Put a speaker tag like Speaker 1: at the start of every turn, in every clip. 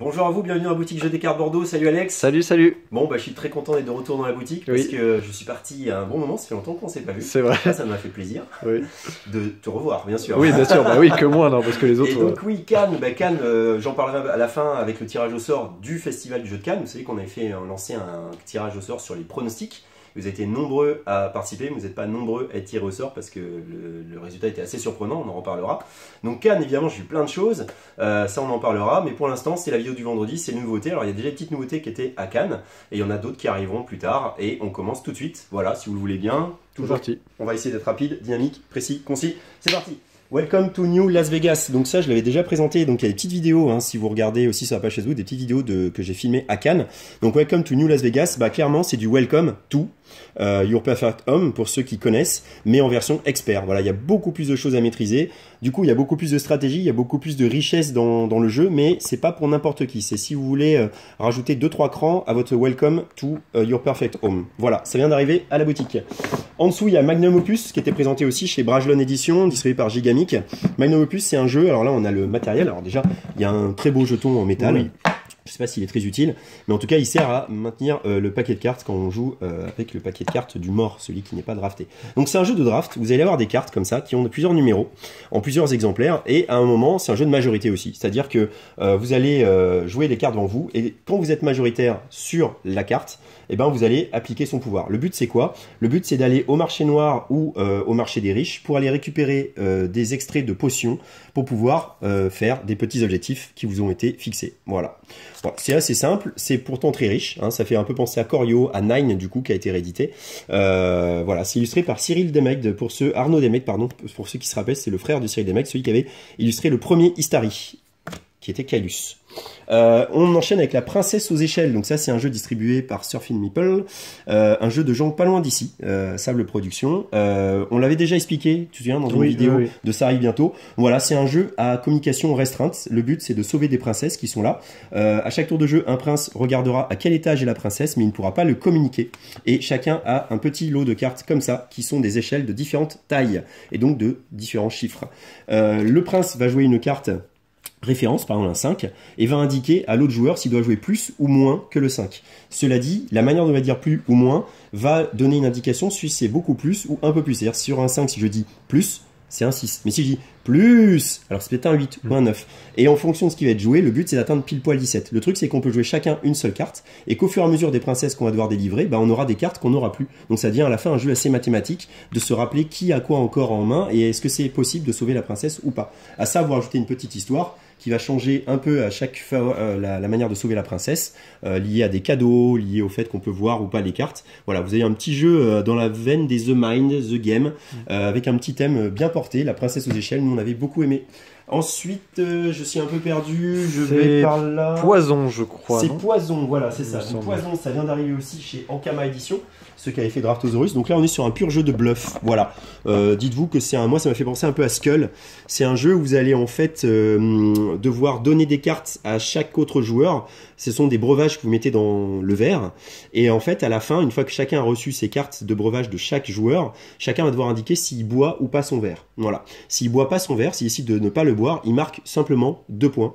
Speaker 1: Bonjour à vous, bienvenue dans la boutique Jeux des cartes Bordeaux, salut Alex.
Speaker 2: Salut, salut.
Speaker 1: Bon, je suis très content d'être de retour dans la boutique parce que je suis parti il y a un bon moment, ça fait longtemps qu'on ne s'est pas vu.
Speaker 2: C'est vrai.
Speaker 1: Ça m'a fait plaisir
Speaker 2: de
Speaker 1: te revoir, bien sûr.
Speaker 2: Oui, bien sûr, que moi, non, parce que les autres...
Speaker 1: Et donc oui, Cannes, j'en parlerai à la fin avec le tirage au sort du Festival du Jeu de Cannes. Vous savez qu'on avait lancé un tirage au sort sur les pronostics. Vous avez été nombreux à participer, mais vous n'êtes pas nombreux à être tirés au sort parce que le résultat était assez surprenant, on en reparlera. Donc Cannes, évidemment, j'ai eu plein de choses, ça on en parlera, mais pour l'instant c'est la vidéo du vendredi, c'est une nouveauté. Alors il y a déjà des petites nouveautés qui étaient à Cannes, et il y en a d'autres qui arriveront plus tard, et on commence tout de suite. Voilà, si vous le voulez bien, toujours.
Speaker 2: Parti.
Speaker 1: On va essayer d'être rapide, dynamique, précis, concis, c'est parti. Welcome to New Las Vegas. Donc ça, je l'avais déjà présenté. Donc il y a des petites vidéos, si vous regardez aussi sur la page Facebook, des petites vidéos que j'ai filmées à Cannes. Donc Welcome to New Las Vegas, clairement c'est du Welcome to Your Perfect Home pour ceux qui connaissent, mais en version expert. Voilà, il y a beaucoup plus de choses à maîtriser. Du coup, il y a beaucoup plus de stratégie, il y a beaucoup plus de richesse dans le jeu, mais c'est pas pour n'importe qui. C'est si vous voulez rajouter 2-3 crans à votre Welcome to Your Perfect Home. Voilà, ça vient d'arriver à la boutique. En dessous, il y a Magnum Opus qui était présenté aussi chez Brajlon Edition, distribué par Gigamic. Magnum Opus, c'est un jeu. Alors là, on a le matériel. Alors déjà, il y a un très beau jeton en métal. Oui. Je sais pas s'il est très utile, mais en tout cas, il sert à maintenir le paquet de cartes quand on joue avec le paquet de cartes du mort, celui qui n'est pas drafté. Donc c'est un jeu de draft. Vous allez avoir des cartes comme ça qui ont plusieurs numéros, en plusieurs exemplaires, et à un moment, c'est un jeu de majorité aussi. C'est-à-dire que vous allez jouer les cartes devant vous, et quand vous êtes majoritaire sur la carte, eh ben, vous allez appliquer son pouvoir. Le but, c'est quoi? Le but, c'est d'aller au marché noir ou au marché des riches pour aller récupérer des extraits de potions pour pouvoir faire des petits objectifs qui vous ont été fixés. Voilà. Bon, c'est assez simple, c'est pourtant très riche. Ça fait un peu penser à Corio, à Nine, du coup, qui a été réédité. Voilà, c'est illustré par Cyril Demegde, Arnaud Demegde, pardon, pour ceux qui se rappellent, c'est le frère de Cyril Demegde, celui qui avait illustré le premier Istari, qui était Kaelus. On enchaîne avec la Princesse aux échelles. Donc ça, c'est un jeu distribué par Surfing Meeple, un jeu de gens pas loin d'ici, Sable Productions. On l'avait déjà expliqué, tu te souviens, dans une vidéo de Ça arrive bientôt. Voilà, c'est un jeu à communication restreinte. Le but, c'est de sauver des princesses qui sont là. À chaque tour de jeu, un prince regardera à quel étage est la princesse, mais il ne pourra pas le communiquer. Et chacun a un petit lot de cartes comme ça, qui sont des échelles de différentes tailles, et donc de différents chiffres. Le prince va jouer une carte référence, par exemple un 5, et va indiquer à l'autre joueur s'il doit jouer plus ou moins que le 5. Cela dit, la manière dont on va dire plus ou moins va donner une indication si c'est beaucoup plus ou un peu plus. C'est-à-dire sur un 5, si je dis plus, c'est un 6. Mais si je dis plus, alors c'est peut-être un 8 ou un 9. Et en fonction de ce qui va être joué, le but c'est d'atteindre pile poil 17. Le truc c'est qu'on peut jouer chacun une seule carte, et qu'au fur et à mesure des princesses qu'on va devoir délivrer, on aura des cartes qu'on n'aura plus. Donc ça devient à la fin un jeu assez mathématique, de se rappeler qui a quoi encore en main, et est-ce que c'est possible de sauver la princesse ou pas. À ça, vous rajoutez une petite histoire qui va changer un peu à chaque fois la manière de sauver la princesse, liée à des cadeaux, liée au fait qu'on peut voir ou pas les cartes. Voilà, vous avez un petit jeu dans la veine des The Mind, The Game, avec un petit thème bien porté, la princesse aux échelles, nous on avait beaucoup aimé. Ensuite, je suis un peu perdu, je vais par là.
Speaker 2: Poison, je crois.
Speaker 1: C'est Poison, voilà, c'est ça. Donc, Poison, ça vient d'arriver aussi chez Ankama Edition, ceux qui avaient fait Draftosaurus. Donc là, on est sur un pur jeu de bluff. Voilà. Dites-vous que c'est moi, ça m'a fait penser un peu à Skull. C'est un jeu où vous allez en fait devoir donner des cartes à chaque autre joueur. Ce sont des breuvages que vous mettez dans le verre. Et en fait, à la fin, une fois que chacun a reçu ses cartes de breuvage de chaque joueur, chacun va devoir indiquer s'il boit ou pas son verre. Voilà. S'il boit pas son verre, s'il décide de ne pas le boire, il marque simplement 2 points.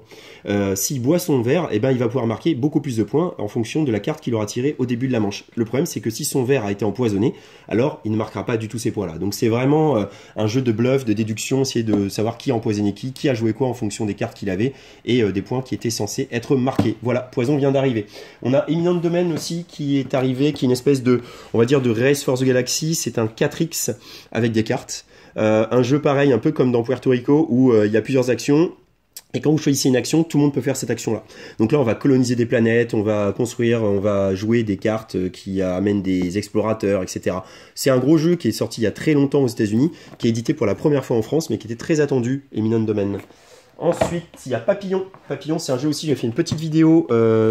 Speaker 1: S'il boit son verre, il va pouvoir marquer beaucoup plus de points en fonction de la carte qu'il aura tirée au début de la manche. Le problème, c'est que si son verre a été empoisonné, alors il ne marquera pas du tout ces points-là. Donc c'est vraiment un jeu de bluff, de déduction, essayer de savoir qui a empoisonné qui a joué quoi en fonction des cartes qu'il avait et des points qui étaient censés être marqués. Voilà, Poison vient d'arriver. On a Eminent Domain aussi qui est arrivé, qui est une espèce de, on va dire, de Race for the Galaxy. C'est un 4X avec des cartes. Un jeu pareil, un peu comme dans Puerto Rico, où il y a plusieurs actions. Et quand vous choisissez une action, tout le monde peut faire cette action-là. Donc là, on va coloniser des planètes, on va construire, on va jouer des cartes qui amènent des explorateurs, etc. C'est un gros jeu qui est sorti il y a très longtemps aux États-Unis, qui est édité pour la première fois en France, mais qui était très attendu, Eminent Domain. Ensuite, il y a Papillon. Papillon, c'est un jeu aussi, j'ai fait une petite vidéo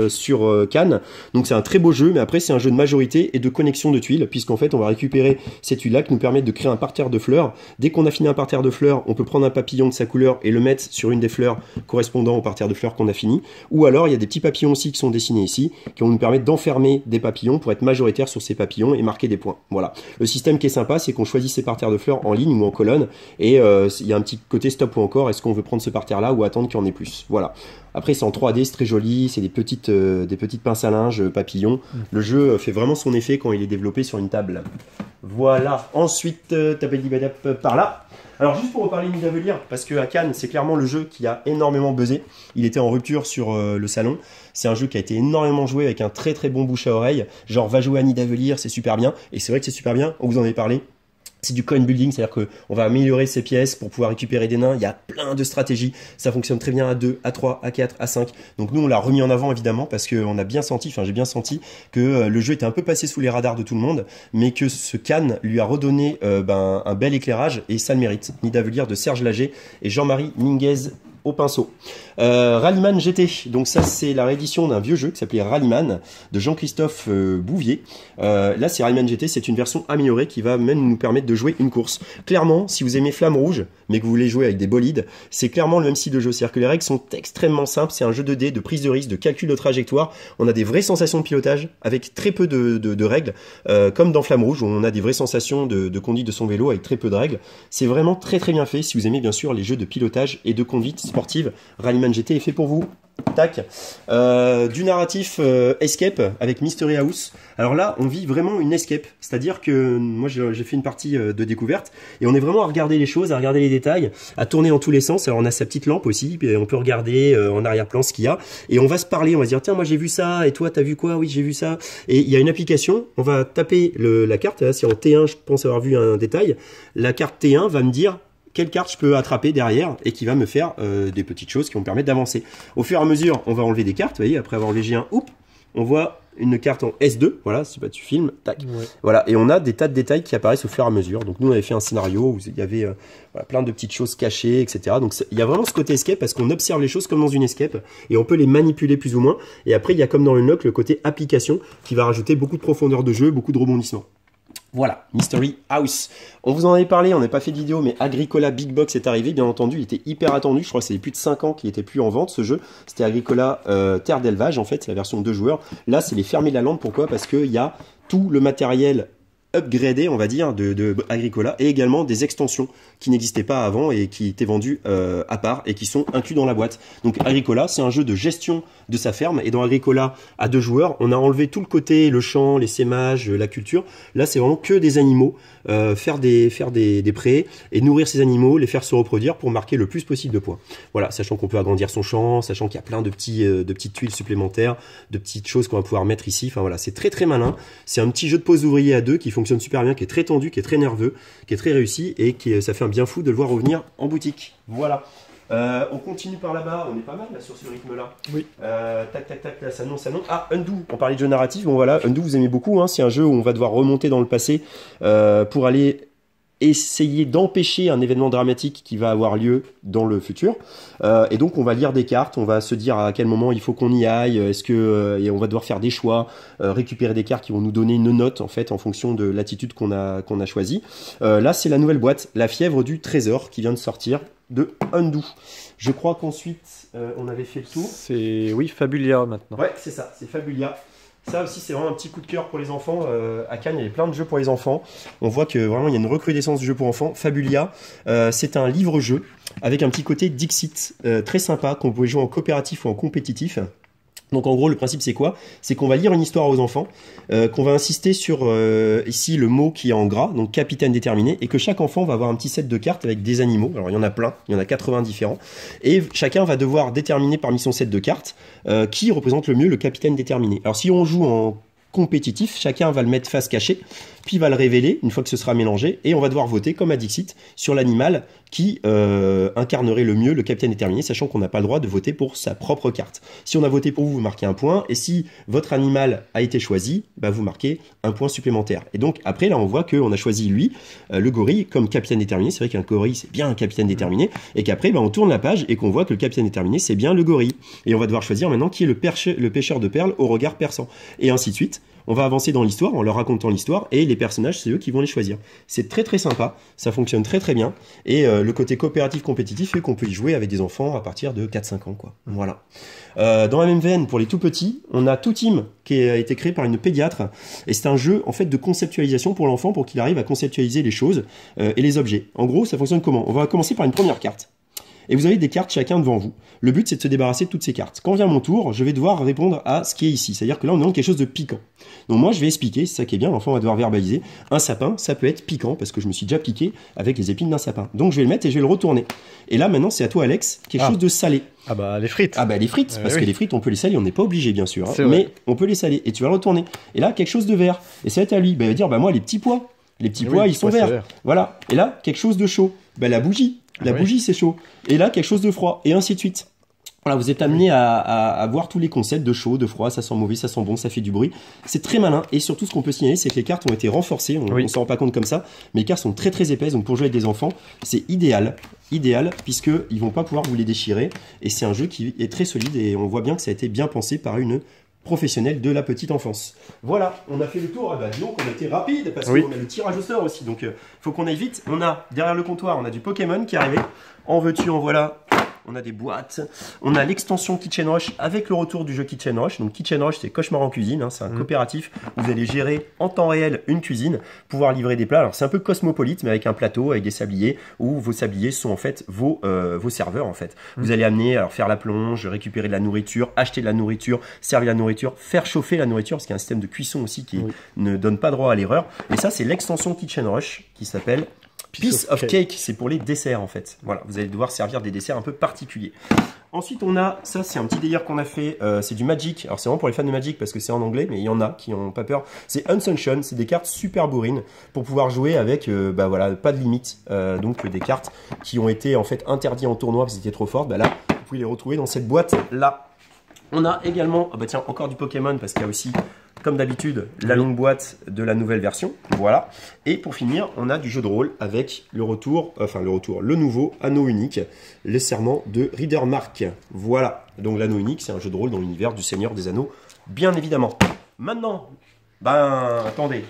Speaker 1: sur Cannes. Donc c'est un très beau jeu, mais après c'est un jeu de majorité et de connexion de tuiles, puisqu'en fait on va récupérer ces tuiles-là qui nous permettent de créer un parterre de fleurs. Dès qu'on a fini un parterre de fleurs, on peut prendre un papillon de sa couleur et le mettre sur une des fleurs correspondant au parterre de fleurs qu'on a fini. Ou alors il y a des petits papillons aussi qui sont dessinés ici, qui vont nous permettre d'enfermer des papillons pour être majoritaire sur ces papillons et marquer des points. Voilà. Le système qui est sympa, c'est qu'on choisit ces parterres de fleurs en ligne ou en colonne, et il y a un petit côté stop ou encore, est-ce qu'on veut prendre ce parterre caractères-là ou attendre qu'il y en ait plus. Voilà. Après, c'est en 3D, c'est très joli, c'est des petites pinces à linge, papillons. Le jeu fait vraiment son effet quand il est développé sur une table. Voilà. Ensuite, Tabelibadap par là. Alors, juste pour reparler de Nidavellir, parce que à Cannes, c'est clairement le jeu qui a énormément buzzé. Il était en rupture sur le salon. C'est un jeu qui a été énormément joué avec un très très bon bouche à oreille. Genre, va jouer à Nidavellir, c'est super bien. Et c'est vrai que c'est super bien, on vous en avait parlé. C'est du coin building, c'est-à-dire qu'on va améliorer ses pièces pour pouvoir récupérer des nains. Il y a plein de stratégies. Ça fonctionne très bien à 2, à 3, à 4, à 5. Donc nous, on l'a remis en avant évidemment parce qu'on a bien senti, enfin j'ai bien senti que le jeu était un peu passé sous les radars de tout le monde, mais que ce Cannes lui a redonné un bel éclairage et ça le mérite. Nidavellir de Serge Lager et Jean-Marie Minguez au pinceau. Rallyman GT, donc ça c'est la réédition d'un vieux jeu qui s'appelait Rallyman de Jean-Christophe Bouvier. Là c'est Rallyman GT, c'est une version améliorée qui va même nous permettre de jouer une course. Clairement, si vous aimez Flamme Rouge, mais que vous voulez jouer avec des bolides, c'est clairement le même style de jeu. C'est-à-dire que les règles sont extrêmement simples, c'est un jeu 2D, de prise de risque, de calcul de trajectoire. On a des vraies sensations de pilotage avec très peu de règles, comme dans Flamme Rouge où on a des vraies sensations de conduite de son vélo avec très peu de règles. C'est vraiment très très bien fait si vous aimez bien sûr les jeux de pilotage et de conduite sportive. Rallyman GT est fait pour vous. Tac. Du narratif escape avec Mystery House. Alors là, on vit vraiment une escape. C'est-à-dire que moi, j'ai fait une partie de découverte et on est vraiment à regarder les choses, à regarder les détails, à tourner dans tous les sens. Alors on a sa petite lampe aussi, puis on peut regarder en arrière-plan ce qu'il y a et on va se parler. On va se dire tiens, moi j'ai vu ça et toi t'as vu quoi? Oui, j'ai vu ça. Et il y a une application. On va taper la carte. Là, si en T1, je pense avoir vu un détail. La carte T1 va me dire quelle carte je peux attraper derrière et qui va me faire des petites choses qui vont me permettre d'avancer. Au fur et à mesure, on va enlever des cartes. Vous voyez, après avoir enlevé G1, on voit une carte en S2. Voilà, si tu filmes, tac. Ouais. Voilà, et on a des tas de détails qui apparaissent au fur et à mesure. Donc nous, on avait fait un scénario où il y avait voilà, plein de petites choses cachées, etc. Donc il y a vraiment ce côté escape parce qu'on observe les choses comme dans une escape et on peut les manipuler plus ou moins. Et après, il y a comme dans Unlock le côté application qui va rajouter beaucoup de profondeur de jeu, beaucoup de rebondissements. Voilà, Mystery House. On vous en avait parlé, on n'a pas fait de vidéo, mais Agricola Big Box est arrivé, bien entendu, il était hyper attendu, je crois que c'est plus de 5 ans qu'il était plus en vente ce jeu. C'était Agricola Terre d'élevage, en fait, c'est la version 2 joueurs. Là, c'est les fermés de la lande, pourquoi? Parce qu'il y a tout le matériel upgradé, on va dire, de Agricola, et également des extensions qui n'existaient pas avant et qui étaient vendues à part et qui sont inclus dans la boîte. Donc Agricola, c'est un jeu de gestion de sa ferme, et dans Agricola, à 2 joueurs, on a enlevé tout le côté, le champ, les sémages, la culture. Là, c'est vraiment que des animaux, faire des prés et nourrir ces animaux, les faire se reproduire pour marquer le plus possible de points. Voilà, sachant qu'on peut agrandir son champ, sachant qu'il y a plein de petites tuiles supplémentaires, de petites choses qu'on va pouvoir mettre ici. Enfin voilà, c'est très très malin. C'est un petit jeu de pose ouvrier à 2 qui fonctionne super bien, qui est très tendu, qui est très nerveux, qui est très réussi et ça fait un bien fou de le voir revenir en boutique. Voilà. On continue par là-bas, on est pas mal là sur ce rythme-là. Oui. Tac, tac, tac, là ça non. Ah, Undo, on parlait de jeu narratif, bon voilà, Undo vous aimez beaucoup, hein, c'est un jeu où on va devoir remonter dans le passé pour aller essayer d'empêcher un événement dramatique qui va avoir lieu dans le futur. Et donc on va lire des cartes, on va se dire à quel moment il faut qu'on y aille, et on va devoir faire des choix, récupérer des cartes qui vont nous donner une note en fait en fonction de l'attitude qu'on a choisie. Là c'est la nouvelle boîte, La Fièvre du Trésor, qui vient de sortir de Undo. Je crois qu'ensuite on avait fait le tour.
Speaker 2: C'est oui, Fabulia maintenant.
Speaker 1: Ouais, c'est ça, c'est Fabulia. Ça aussi, c'est vraiment un petit coup de cœur pour les enfants. À Cannes, il y avait plein de jeux pour les enfants. On voit que vraiment, il y a une recrudescence du jeu pour enfants. Fabulia, c'est un livre-jeu avec un petit côté Dixit très sympa qu'on pouvait jouer en coopératif ou en compétitif. Donc en gros, le principe c'est quoi? C'est qu'on va lire une histoire aux enfants, qu'on va insister sur ici le mot qui est en gras, donc capitaine déterminé, et que chaque enfant va avoir un petit set de cartes avec des animaux. Alors il y en a plein, il y en a 80 différents, et chacun va devoir déterminer parmi son set de cartes qui représente le mieux le capitaine déterminé. Alors si on joue en compétitif, chacun va le mettre face cachée, puis va le révéler une fois que ce sera mélangé, et on va devoir voter comme à Dixit sur l'animal qui incarnerait le mieux le capitaine déterminé, sachant qu'on n'a pas le droit de voter pour sa propre carte. Si on a voté pour vous, vous marquez un point, et si votre animal a été choisi, bah vous marquez un point supplémentaire. Et donc après là on voit qu'on a choisi lui, le gorille, comme capitaine déterminé. C'est vrai qu'un gorille c'est bien un capitaine déterminé, et qu'après bah, on tourne la page et qu'on voit que le capitaine déterminé c'est bien le gorille. Et on va devoir choisir maintenant qui est le pêcheur de perles au regard perçant, et ainsi de suite. On va avancer dans l'histoire en leur racontant l'histoire, et les personnages, c'est eux qui vont les choisir. C'est très très sympa, ça fonctionne très très bien, et le côté coopératif compétitif fait qu'on peut y jouer avec des enfants à partir de 4-5 ans, quoi. Voilà. Dans la même veine, pour les tout petits, on a Tout Team, qui a été créé par une pédiatre, et c'est un jeu en fait de conceptualisation pour l'enfant, pour qu'il arrive à conceptualiser les choses et les objets. En gros, ça fonctionne comment? On va commencer par une première carte. et vous avez des cartes chacun devant vous. Le but, c'est de se débarrasser de toutes ces cartes. Quand vient mon tour, je vais devoir répondre à ce qui est ici. C'est-à-dire que là, on est dans quelque chose de piquant. Donc moi, je vais expliquer, c'est ça qui est bien, l'enfant va devoir verbaliser. Un sapin, ça peut être piquant, parce que je me suis déjà piqué avec les épines d'un sapin. Donc je vais le mettre et je vais le retourner. Et là, maintenant, c'est à toi, Alex, quelque chose de salé.
Speaker 2: Ah bah les frites.
Speaker 1: Ah bah les frites, parce que les frites, on peut les saler, on n'est pas obligé, bien sûr.
Speaker 2: C'est
Speaker 1: mais on peut les saler, et tu vas le retourner. Et là, quelque chose de vert. Et ça va être à lui. Bah, il va dire, bah moi, les petits pois. Les petits pois, ils sont verts. Voilà. Et là, quelque chose de chaud. Bah la bougie. La bougie, c'est chaud. Et là, quelque chose de froid. Et ainsi de suite. Voilà, vous êtes amené à voir tous les concepts de chaud, de froid, ça sent mauvais, ça sent bon, ça fait du bruit. C'est très malin. Et surtout, ce qu'on peut signaler, c'est que les cartes ont été renforcées. On ne s'en rend pas compte comme ça. Mais les cartes sont très très épaisses. Donc pour jouer avec des enfants, c'est idéal. Idéal, puisqu'ils vont pas pouvoir vous les déchirer. Et c'est un jeu qui est très solide. Et on voit bien que ça a été bien pensé par une professionnelle de la petite enfance. Voilà, on a fait le tour. Bah, disons qu'on a été rapide parce qu'on a le tirage au sort aussi. Donc faut qu'on aille vite. On a derrière le comptoir, on a du Pokémon qui est arrivé. En veux-tu, en voilà. On a des boîtes, on a l'extension Kitchen Rush avec le retour du jeu Kitchen Rush. Donc Kitchen Rush, c'est Cauchemar en cuisine, hein, c'est un coopératif où vous allez gérer en temps réel une cuisine, pouvoir livrer des plats. Alors c'est un peu cosmopolite, mais avec un plateau, avec des sabliers, où vos sabliers sont en fait vos serveurs en fait. Vous allez amener, alors faire la plonge, récupérer de la nourriture, acheter de la nourriture, servir la nourriture, faire chauffer la nourriture, parce qu'il y a un système de cuisson aussi qui ne donne pas droit à l'erreur. Et ça, c'est l'extension Kitchen Rush qui s'appelle Piece of Cake, c'est pour les desserts en fait. Voilà, vous allez devoir servir des desserts un peu particuliers. Ensuite, on a, ça c'est un petit délire qu'on a fait, c'est du Magic. Alors c'est vraiment pour les fans de Magic parce que c'est en anglais, mais il y en a qui n'ont pas peur. C'est Unsunshine, c'est des cartes super bourrines pour pouvoir jouer avec, bah voilà, pas de limite. Donc des cartes qui ont été en fait interdites en tournoi parce qu'elles étaient trop fortes. Bah là, vous pouvez les retrouver dans cette boîte là. On a également, bah tiens, encore du Pokémon parce qu'il y a aussi, comme d'habitude, la longue boîte de la nouvelle version. Voilà. Et pour finir, on a du jeu de rôle avec le nouveau anneau unique, les serments de Reader Mark. Voilà. Donc l'anneau unique, c'est un jeu de rôle dans l'univers du Seigneur des Anneaux, bien évidemment. Maintenant, attendez.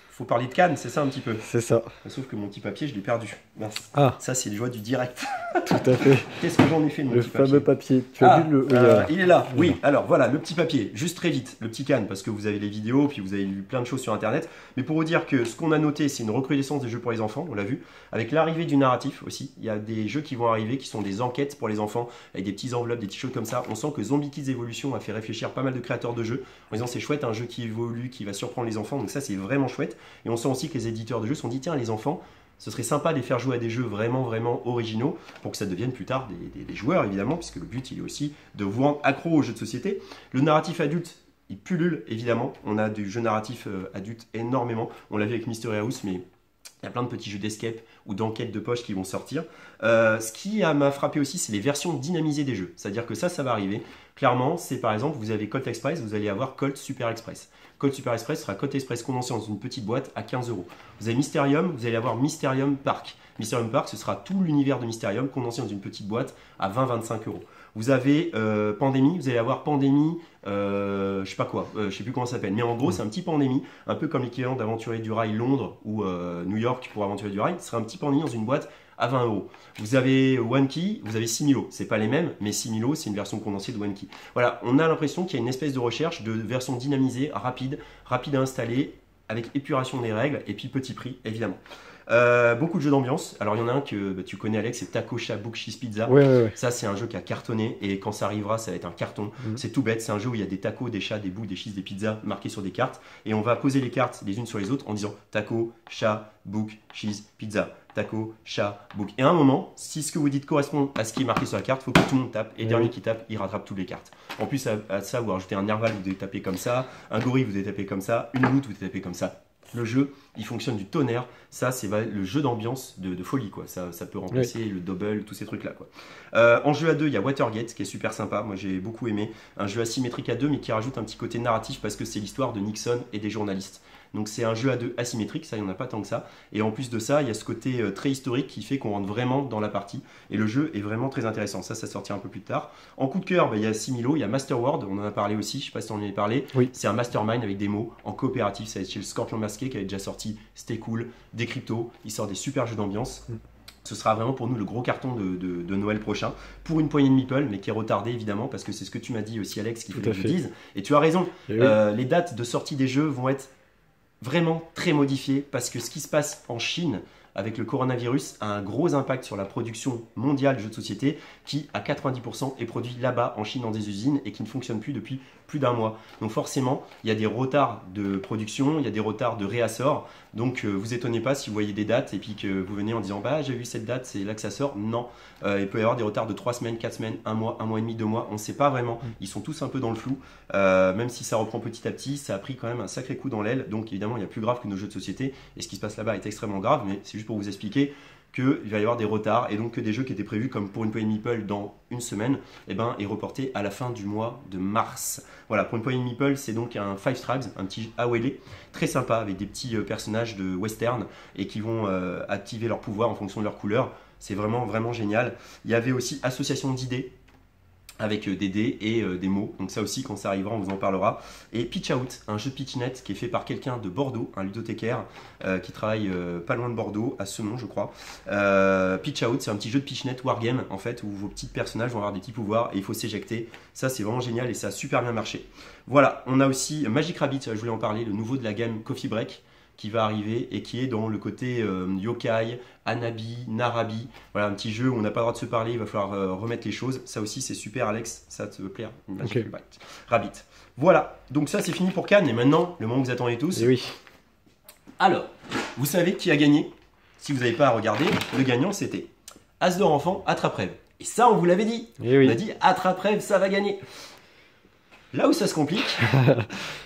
Speaker 1: Faut parler de Cannes, c'est ça un petit peu.
Speaker 2: C'est ça.
Speaker 1: Sauf que mon petit papier, je l'ai perdu. Mince.
Speaker 2: Ah.
Speaker 1: Ça, c'est les joies du direct.
Speaker 2: Tout à fait.
Speaker 1: Qu'est-ce que j'en ai fait de mon petit papier ?
Speaker 2: Le fameux papier. Tu as vu le...
Speaker 1: il est là. Oui, alors voilà, le petit papier. Juste très vite, le petit Cannes, parce que vous avez les vidéos, puis vous avez lu plein de choses sur Internet. Mais pour vous dire que ce qu'on a noté, c'est une recrudescence des jeux pour les enfants, on l'a vu. Avec l'arrivée du narratif aussi. Il y a des jeux qui vont arriver, qui sont des enquêtes pour les enfants, avec des petites enveloppes, des petites choses comme ça. On sent que Zombie Kids Evolution a fait réfléchir pas mal de créateurs de jeux, en disant c'est chouette, un jeu qui évolue, qui va surprendre les enfants. Donc ça, c'est vraiment chouette. Et on sent aussi que les éditeurs de jeux se sont dit, tiens, les enfants, ce serait sympa de les faire jouer à des jeux vraiment, vraiment originaux pour que ça devienne plus tard des joueurs, évidemment, puisque le but, il est aussi de vous rendre accro aux jeux de société. Le narratif adulte, il pullule, évidemment. On a du jeu narratif adulte énormément. On l'a vu avec Mystery House, mais il y a plein de petits jeux d'escape ou d'enquête de poche qui vont sortir. Ce qui m'a frappé aussi, c'est les versions dynamisées des jeux. C'est-à-dire que ça va arriver. Clairement, c'est par exemple, vous avez Colt Express, vous allez avoir Colt Super Express. Colt Super Express sera Colt Express condensé dans une petite boîte à 15 €. Vous avez Mysterium, vous allez avoir Mysterium Park. Mysterium Park, ce sera tout l'univers de Mysterium condensé dans une petite boîte à 20-25 €. Vous avez Pandémie, vous allez avoir Pandémie, je sais pas quoi, je sais plus comment ça s'appelle, mais en gros c'est un petit Pandémie, un peu comme l'équivalent d'Aventurier du Rail Londres ou New York pour Aventurier du Rail, ce sera un petit Pandémie dans une boîte à 20 €. Vous avez One Key, vous avez 6 000 €. C'est pas les mêmes, mais 6 000 €, c'est une version condensée de One Key. Voilà, on a l'impression qu'il y a une espèce de recherche de version dynamisée, rapide à installer, avec épuration des règles, et puis petit prix, évidemment. Beaucoup de jeux d'ambiance. Alors il y en a un que tu connais, Alex, c'est Taco Chat Book Cheese Pizza.
Speaker 2: Ouais.
Speaker 1: Ça c'est un jeu qui a cartonné et quand ça arrivera ça va être un carton. C'est tout bête, c'est un jeu où il y a des tacos, des chats, des bouts, des cheese, des pizzas marqués sur des cartes et on va poser les cartes les unes sur les autres en disant taco, chat, book, cheese, pizza. Taco, chat, book. Et à un moment, si ce que vous dites correspond à ce qui est marqué sur la carte, il faut que tout le monde tape. Et dernier qui tape, il rattrape toutes les cartes. En plus, à ça, vous rajoutez un nerval, vous devez taper comme ça. Un gorille, vous devez taper comme ça. Une loutre, vous devez taper comme ça. Le jeu, il fonctionne du tonnerre. Ça, c'est le jeu d'ambiance de folie, quoi. Ça peut remplacer le double, tous ces trucs-là, quoi. En jeu à deux, il y a Watergate, qui est super sympa. Moi, j'ai beaucoup aimé. Un jeu asymétrique à deux, mais qui rajoute un petit côté narratif parce que c'est l'histoire de Nixon et des journalistes. Donc c'est un jeu à deux asymétrique, ça il n'y en a pas tant que ça. Et en plus de ça, il y a ce côté très historique qui fait qu'on rentre vraiment dans la partie. Et le jeu est vraiment très intéressant. Ça sortira un peu plus tard. En coup de cœur, il y a 6 000 €, il y a Masterworld, on en a parlé aussi, je ne sais pas si on en avait parlé.
Speaker 2: Oui.
Speaker 1: C'est un mastermind avec des mots en coopératif, ça va être chez le Scorpion Masqué qui avait déjà sorti, c'était cool. Des cryptos, il sort des super jeux d'ambiance. Ce sera vraiment pour nous le gros carton de Noël prochain, pour une poignée de meeple, mais qui est retardé évidemment, parce que c'est ce que tu m'as dit aussi Alex, qu'il faut que je dise. Et tu as raison, les dates de sortie des jeux vont être vraiment très modifié parce que ce qui se passe en Chine avec le coronavirus, a un gros impact sur la production mondiale de jeux de société qui, à 90%, est produit là-bas, en Chine, dans des usines et qui ne fonctionne plus depuis plus d'un mois. Donc forcément, il y a des retards de production, il y a des retards de réassort. Donc vous étonnez pas si vous voyez des dates et puis que vous venez en disant « bah j'ai vu cette date, c'est là que ça sort ». Non, il peut y avoir des retards de 3 semaines, 4 semaines, 1 mois et demi, 2 mois, on ne sait pas vraiment. Ils sont tous un peu dans le flou, même si ça reprend petit à petit, ça a pris quand même un sacré coup dans l'aile. Donc évidemment, il y a plus grave que nos jeux de société et ce qui se passe là-bas est extrêmement grave, mais c'est juste pour vous expliquer qu'il va y avoir des retards et donc que des jeux qui étaient prévus comme pour une poignée de meeple dans une semaine est reporté à la fin du mois de mars. Voilà, pour une poignée de meeple, c'est donc un Five Tribes, un petit AOL très sympa avec des petits personnages de western et qui vont activer leur pouvoir en fonction de leur couleur. C'est vraiment, vraiment génial. Il y avait aussi Association d'idées avec des dés et des mots. Donc ça aussi, quand ça arrivera, on vous en parlera. Et Pitch Out, un jeu de pitchnet qui est fait par quelqu'un de Bordeaux, un ludothécaire qui travaille pas loin de Bordeaux, à Semont, je crois. Pitch Out, c'est un petit jeu de pitchnet wargame, en fait, où vos petits personnages vont avoir des petits pouvoirs et il faut s'éjecter. Ça, c'est vraiment génial et ça a super bien marché. Voilà, on a aussi Magic Rabbit, je voulais en parler, le nouveau de la gamme Coffee Break, qui va arriver et qui est dans le côté yokai, Hanabi, Narabi. Voilà, un petit jeu où on n'a pas le droit de se parler, il va falloir remettre les choses. Ça aussi, c'est super, Alex, ça te plaire.
Speaker 2: Okay.
Speaker 1: Rabbit. Voilà, donc ça, c'est fini pour Cannes. Et maintenant, le moment que vous attendez tous.
Speaker 2: Et oui.
Speaker 1: Alors, vous savez qui a gagné? Si vous n'avez pas à regarder, le gagnant, c'était As d'or enfant, Attrape-Rêve. Et ça, on vous l'avait dit.
Speaker 2: Et oui.
Speaker 1: On a dit Attrape-Rêve, ça va gagner. Là où ça se complique,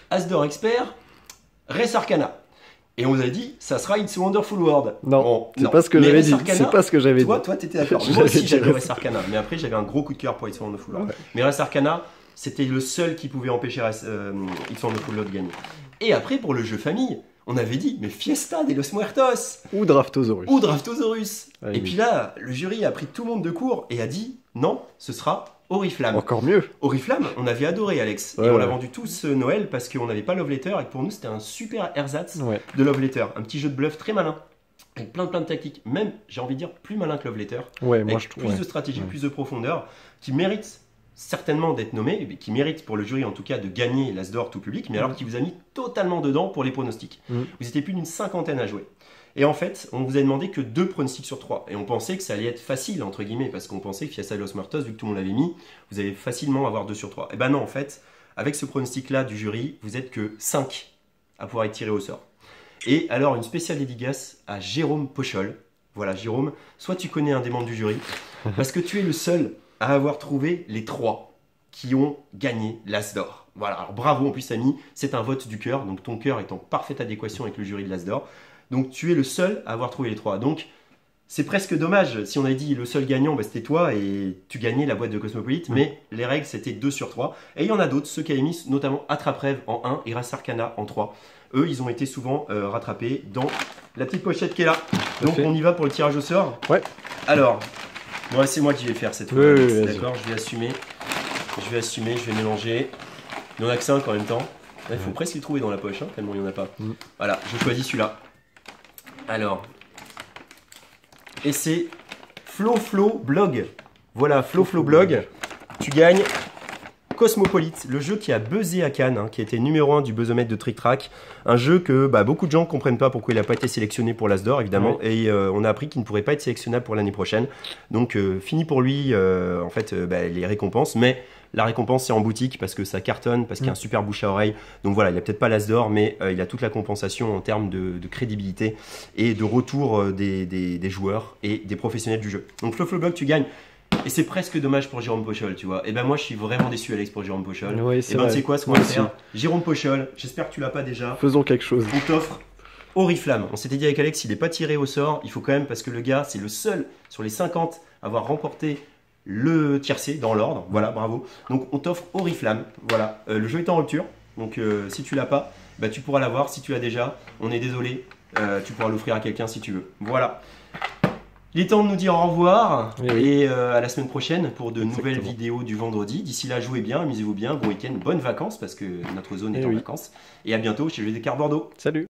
Speaker 1: As d'or expert, Res Arcana. Et on vous a dit, ça sera It's a Wonderful World.
Speaker 2: Non,
Speaker 1: bon,
Speaker 2: c'est pas ce que j'avais dit. C'est pas ce que j'avais dit.
Speaker 1: Toi, t'étais d'accord. Moi aussi, j'avais Res Arcana. Mais après, j'avais un gros coup de cœur pour It's a Wonderful World. Ouais. Mais Res Arcana, c'était le seul qui pouvait empêcher It's a Wonderful World de gagner. Et après, pour le jeu famille, on avait dit, mais Fiesta de los Muertos.
Speaker 2: Ou Draftosaurus.
Speaker 1: Ou Draftosaurus.
Speaker 2: Ah,
Speaker 1: et oui. Puis là, le jury a pris tout le monde de court et a dit, non, ce sera Oriflamme.
Speaker 2: Encore mieux.
Speaker 1: Oriflamme, on avait adoré, Alex.
Speaker 2: Ouais,
Speaker 1: et on l'a vendu tous Noël parce qu'on n'avait pas Love Letter et que pour nous c'était un super ersatz de Love Letter. Un petit jeu de bluff très malin, avec plein de tactiques. Même, j'ai envie de dire, plus malin que Love Letter.
Speaker 2: Ouais,
Speaker 1: avec
Speaker 2: moi je trouve.
Speaker 1: Plus de stratégie, plus de profondeur, qui mérite certainement d'être nommé, qui mérite pour le jury en tout cas de gagner l'As d'or tout public, mais alors qui vous a mis totalement dedans pour les pronostics. Vous étiez plus d'une cinquantaine à jouer. Et en fait, on vous a demandé que 2 pronostics sur 3. Et on pensait que ça allait être facile, entre guillemets, parce qu'on pensait que Fiesta de los Muertos, vu que tout le monde l'avait mis, vous allez facilement avoir 2 sur 3. Et ben non, en fait, avec ce pronostic-là du jury, vous êtes que 5 à pouvoir être tiré au sort. Et alors, une spéciale dédicace à Jérôme Pochol. Voilà, Jérôme, soit tu connais un des membres du jury, parce que tu es le seul à avoir trouvé les 3 qui ont gagné l'As d'or. Voilà, alors bravo, en plus, ami, c'est un vote du cœur, donc ton cœur est en parfaite adéquation avec le jury de l'As d'or. Donc tu es le seul à avoir trouvé les 3. Donc c'est presque dommage. Si on avait dit le seul gagnant, bah, c'était toi et tu gagnais la boîte de Cosmopolite. Mais les règles, c'était 2 sur 3. Et il y en a d'autres, ceux qui avaient mis notamment Attrape-Rêve en 1 et Res Arcana en 3. Eux, ils ont été souvent rattrapés dans la petite pochette qui est là. Donc on y va pour le tirage au sort.
Speaker 2: Ouais.
Speaker 1: Alors, bon, c'est moi qui vais le faire cette fois.
Speaker 2: Oui,
Speaker 1: d'accord, je vais assumer. Je vais mélanger. Il n'y en a que 5 en même temps. Là, il faut presque les trouver dans la poche, hein, tellement il n'y en a pas. Voilà, je choisis celui-là. Alors, et c'est Flo Blog. Voilà, Flo Blog. Tu gagnes Cosmopolite, le jeu qui a buzzé à Cannes, hein, qui a été numéro 1 du buzzomètre de Trick Track. Un jeu que beaucoup de gens ne comprennent pas pourquoi il n'a pas été sélectionné pour l'As d'or, évidemment. Oui. Et on a appris qu'il ne pourrait pas être sélectionnable pour l'année prochaine. Donc, fini pour lui, en fait, les récompenses. Mais la récompense, c'est en boutique parce que ça cartonne, parce qu'il y a un super bouche à oreille. Donc voilà, il n'a peut-être pas l'As d'or, mais il a toute la compensation en termes de crédibilité et de retour des joueurs et des professionnels du jeu. Donc Flo Blog, tu gagnes. Et c'est presque dommage pour Jérôme Pochol, tu vois. Et ben moi, je suis vraiment déçu, Alex, pour Jérôme Pochol.
Speaker 2: Oui,
Speaker 1: et ben tu sais quoi, ce qu'on va faire, Jérôme Pochol, j'espère que tu l'as pas déjà.
Speaker 2: Faisons quelque chose.
Speaker 1: On t'offre Oriflamme. On s'était dit avec Alex, il n'est pas tiré au sort. Il faut quand même, parce que le gars, c'est le seul sur les 50 à avoir remporté le tiercé dans l'ordre. Voilà, bravo. Donc on t'offre Oriflamme. Voilà, le jeu est en rupture. Donc si tu l'as pas, tu pourras l'avoir. Si tu l'as déjà, on est désolé. Tu pourras l'offrir à quelqu'un si tu veux. Voilà. Il est temps de nous dire au revoir et à la semaine prochaine pour de nouvelles vidéos du vendredi. D'ici là, jouez bien, amusez-vous bien, bon week-end, bonnes vacances parce que notre zone est en vacances. Et à bientôt chez Jeux des Cartes Bordeaux.
Speaker 2: Salut.